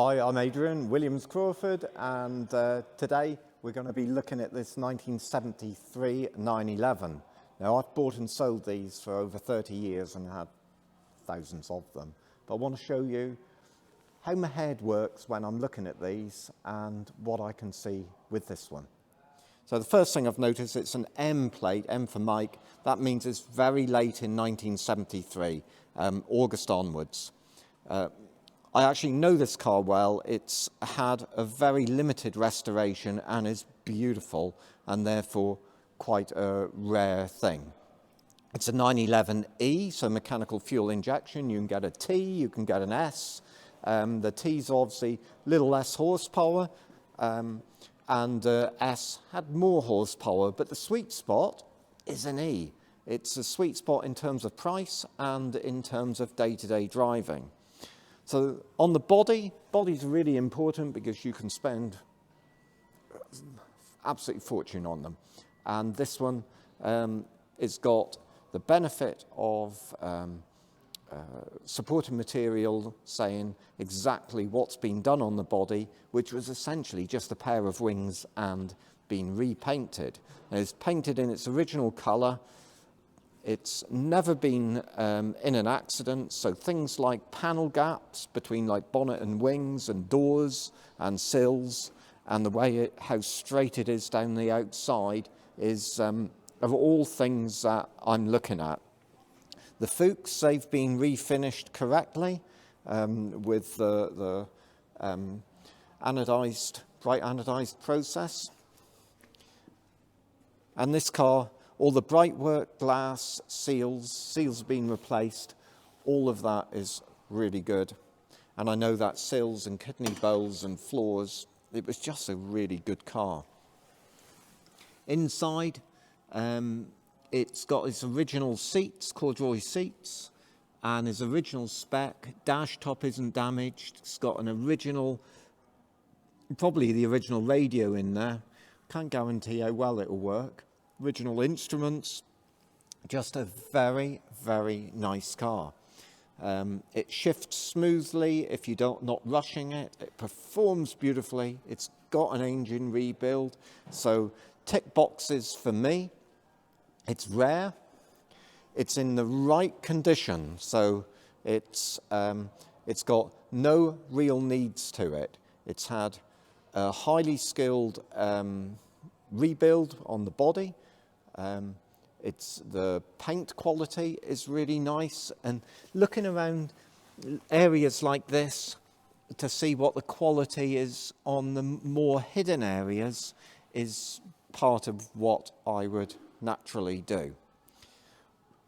Hi, I'm Adrian Crawford, and today we're going to be looking at this 1973 911. Now, I've bought and sold these for over 30 years and had thousands of them, but I want to show you how my head works when I'm looking at these and what I can see with this one. So the first thing I've noticed, it's an M plate, M for Mike. That means it's very late in 1973, August onwards. I actually know this car well. It's had a very limited restoration and is beautiful and therefore quite a rare thing. It's a 911E, so mechanical fuel injection. You can get a T, you can get an S. The T's obviously a little less horsepower, and S had more horsepower, but the sweet spot is an E. It's a sweet spot in terms of price and in terms of day-to-day driving. So on the body's really important because you can spend absolute fortune on them. And this one has got the benefit of supporting material saying exactly what's been done on the body, which was essentially just a pair of wings and been repainted. And it's painted in its original colour. It's never been in an accident, so things like panel gaps between like bonnet and wings and doors and sills and the way how straight it is down the outside is of all things that I'm looking at. The Fuchs, they've been refinished correctly with the anodized, bright anodized process. And this car, all the bright work, glass, seals have been replaced. All of that is really good. And I know that sills and kidney bowls and floors, it was just a really good car. Inside, it's got its original seats, corduroy seats, and its original spec. Dash top isn't damaged. It's got an original, probably the original radio in there. Can't guarantee how well it'll work. Original instruments, just a very, very nice car. It shifts smoothly if you're not rushing it. It performs beautifully. It's got an engine rebuild, so tick boxes for me. It's rare. It's in the right condition, so it's got no real needs to it. It's had a highly skilled rebuild on the body. It's the paint quality is really nice, and looking around areas like this to see what the quality is on the more hidden areas is part of what I would naturally do.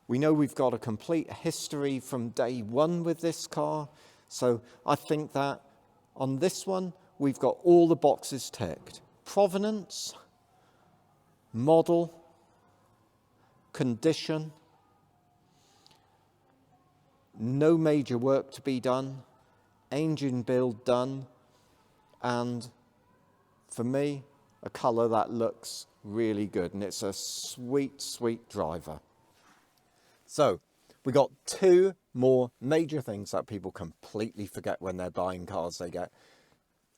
We know we've got a complete history from day one with this car, so I think that on this one we've got all the boxes ticked. Provenance, model, condition, no major work to be done, engine build done, and for me, a colour that looks really good, and it's a sweet, sweet driver. So, we got two more major things that people completely forget when they're buying cars. They get,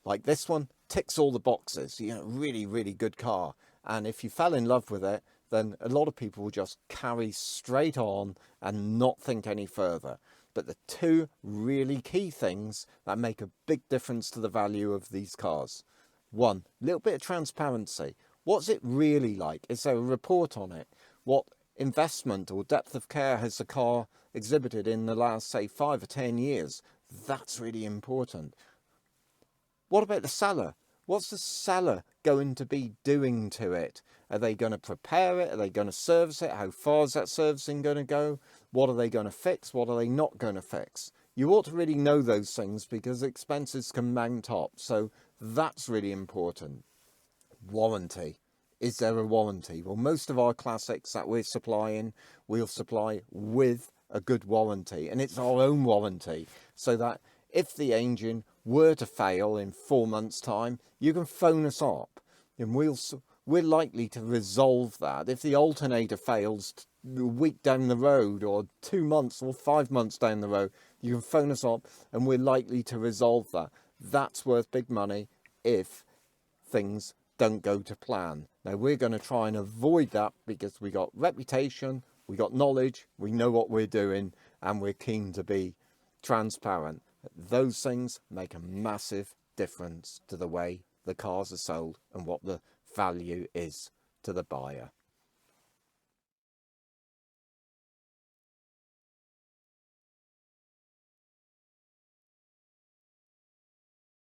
like this one, ticks all the boxes, really, really good car. And if you fell in love with it, then a lot of people will just carry straight on and not think any further. But the two really key things that make a big difference to the value of these cars. One, a little bit of transparency. What's it really like? Is there a report on it? What investment or depth of care has the car exhibited in the last, say, 5 or 10 years? That's really important. What about the seller? What's the seller going to be doing to it? Are they going to prepare it? Are they going to service it? How far is that servicing going to go? What are they going to fix? What are they not going to fix? You ought to really know those things because expenses can mount up. So that's really important. Warranty. Is there a warranty? Well, most of our classics that we're supplying, we'll supply with a good warranty. And it's our own warranty. So that if the engine were to fail in 4 months' time, you can phone us up and we're likely to resolve that. If the alternator fails a week down the road or 2 months or 5 months down the road, you can phone us up and we're likely to resolve that. that's worth big money if things don't go to plan. Now we're going to try and avoid that because we got reputation, we got knowledge, we know what we're doing, and we're keen to be transparent. Those things make a massive difference to the way the cars are sold and what the value is to the buyer.